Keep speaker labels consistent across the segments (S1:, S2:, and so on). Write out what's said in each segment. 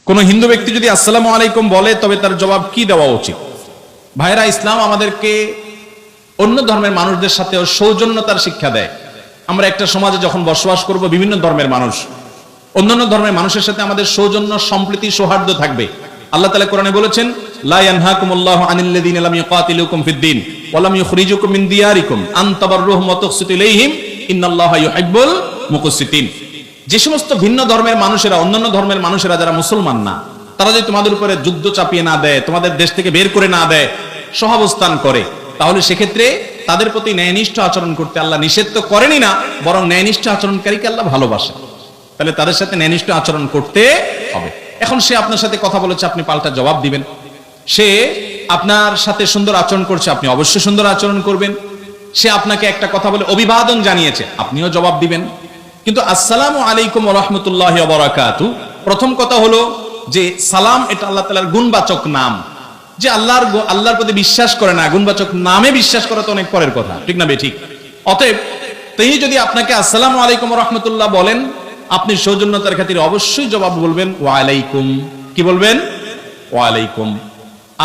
S1: কোন হিন্দু ব্যক্তি যদি আসসালামু আলাইকুম বলে তবে তার জবাব কি দেওয়া উচিত? ভাইরা, ইসলাম আমাদেরকে অন্য ধর্মের মানুষদের সাথেও সৌজন্যতার শিক্ষা দেয়। আমরা একটা সমাজে যখন বসবাস করব, বিভিন্ন ধর্মের মানুষ, অন্যান্য ধর্মের মানুষের সাথে আমাদের সৌজন্য, সম্প্রীতি, সৌহার্দ্য থাকবে। আল্লাহ তাআলা কোরআনে বলেছেন, লা ইয়ানহাকুমুল্লাহু আনিল্লাযীনা লাম ইউকাতিলুকুম ফিদ-দীন ওয়া লাম ইখরিজুকুম মিন দিয়ারিকুম আন তাবাররুহুম ওয়া তুকসিতু ইলাইহিম ইন্নাল্লাহা ইউহিব্বুল মুকসিতিন। যে সমস্ত ভিন্ন ধর্মের মানুষেরা, অন্যান্য ধর্মের মানুষেরা যারা মুসলমান না, তারা যদি তোমাদের উপরে যুদ্ধ চাপিয়ে না দেয়, তোমাদের দেশ থেকে বের করে না দেয়, সহাবস্থান করে, তাহলে সেক্ষেত্রে তাদের প্রতি ন্যায়নিষ্ঠ আচরণ করতে আল্লাহ নিষেধ তো করেনই না, বরং ন্যায়নিষ্ঠ আচরণকারীকে আল্লাহ ভালোবাসেন। তাহলে তাদের সাথে ন্যায়নিষ্ঠ আচরণ করতে হবে। এখন সে আপনার সাথে কথা বলেছে, আপনি পাল্টা জবাব দিবেন। সে আপনার সাথে সুন্দর আচরণ করছে, আপনি অবশ্যই সুন্দর আচরণ করবেন। সে আপনাকে একটা কথা বলে অভিবাদন জানিয়েছে, আপনিও জবাব দিবেন। কিন্তু আসসালামু আলাইকুম ওয়া রাহমাতুল্লাহি ওয়া বারাকাতুহু, প্রথম কথা হলো যে সালাম এটা আল্লাহ তাআলার গুণবাচক নাম। যে আল্লাহর প্রতি বিশ্বাস করে না, গুণবাচক নামে বিশ্বাস করা তো অনেক পরের কথা, ঠিক না? ঠিক। অতএব তিনি যদি আপনাকে আসসালামু আলাইকুম ওয়া রাহমাতুল্লাহ বলেন, আপনি সৌজন্যতার খাতিরে অবশ্যই জবাব বলবেন ওয়া আলাইকুম। কি বলবেন? ওয়া আলাইকুম।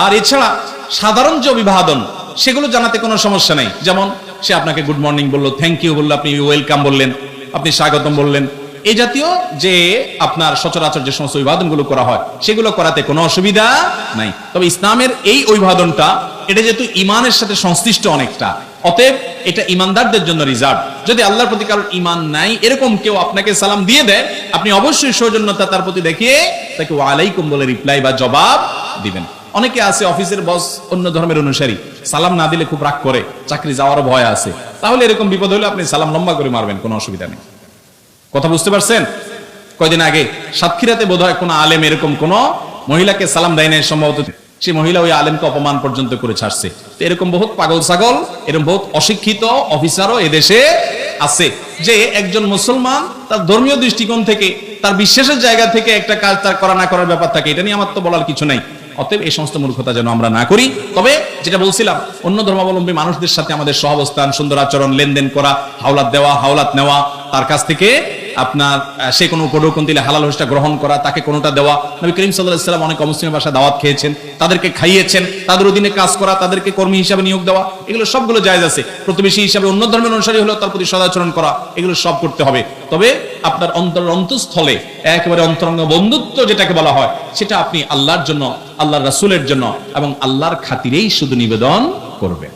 S1: আর এছাড়া সাধারণ যে অভিবাদন, সেগুলো জানাতে কোনো সমস্যা নেই। যেমন সে আপনাকে গুড মর্নিং বললো, থ্যাংক ইউ বললো, আপনি ওয়েলকাম বললেন, আপনি স্বাগতম বললেন, এই জাতীয় যে আপনার সচরাচর যে সমস্ত অভিবাদনগুলো করা হয়, সেগুলো করাতে কোনো অসুবিধা নাই। তবে ইসলামের এই অভিবাদনটা, এটা যেহেতু ইমানের সাথে সংশ্লিষ্ট অনেকটা, অতএব এটা ইমানদারদের জন্য রিজার্ভ। যদি আল্লাহর প্রতি কারোর ইমান নাই, এরকম কেউ আপনাকে সালাম দিয়ে দেয়, আপনি অবশ্যই সৌজন্যতা তার প্রতি দেখিয়ে তাকে ওয়া আলাইকুম বলে রিপ্লাই বা জবাব দিবেন। অনেকে আছে অফিসের বস অন্য ধর্মের অনুসারী, সালাম না দিলে খুব রাগ করে, চাকরি যাওয়ার ভয় আছে। তাহলে এরকম বিপদ হলে আপনি সালাম লম্বা করে মারবেন, কোনো অসুবিধা নেই। কথা বুঝতে পারছেন? কয়দিন আগে সাতক্ষীরাতে বোধহয় কোন আলেম এরকম কোন মহিলাকে সালাম দেয় নাই, সম্ভবত সেই মহিলা ওই আলেমকে অপমান পর্যন্ত করে ছাড়ছে। তো এরকম বহুত পাগল ছাগল, এরকম বহুত অশিক্ষিত অফিসারও এদেশে আছে, যে একজন মুসলমান তার ধর্মীয় দৃষ্টিকোণ থেকে, তার বিশ্বাসের জায়গা থেকে একটা কাজ তার করা না করার ব্যাপার থাকে। এটা নিয়ে আমার তো বলার কিছু নাই। অতএব এই সমস্ত মূর্খতা যেন আমরা না করি। তবে যেটা বলছিলাম, অন্য ধর্মাবলম্বী মানুষদের সাথে আমাদের সহাবস্থান, সুন্দর আচরণ, লেনদেন করা, হাওলাত দেওয়া, হাওলাত নেওয়া, তার কাছ থেকে আপনার সে কোনো উপঢৌকন দিলে হালাল হোসটা গ্রহণ করা, তাকে কোনোটা দেওয়া। নবী করিম সাল্লাল্লাহু আলাইহি ওয়াসাল্লাম অনেক অমুসলিমের বাসায় দাওয়াত খেয়েছেন, তাদেরকে খাইয়েছেন, তাদের অধীনে কাজ করা, তাদেরকে কর্মী হিসাবে নিয়োগ দেওয়া, এগুলো সবগুলো জায়েজ আছে। প্রতিবেশী হিসাবে অন্য ধর্মের অনুসারী হলেও তার প্রতি সদাচরণ করা, এগুলো সব করতে হবে। তবে আপনার অন্তঃস্থলে একেবারে অন্তরঙ্গ বন্ধুত্ব যেটাকে বলা হয়, সেটা আপনি আল্লাহর জন্য, আল্লাহর রাসূলের জন্য এবং আল্লাহর খাতিরেই শুধু নিবেদন করবেন।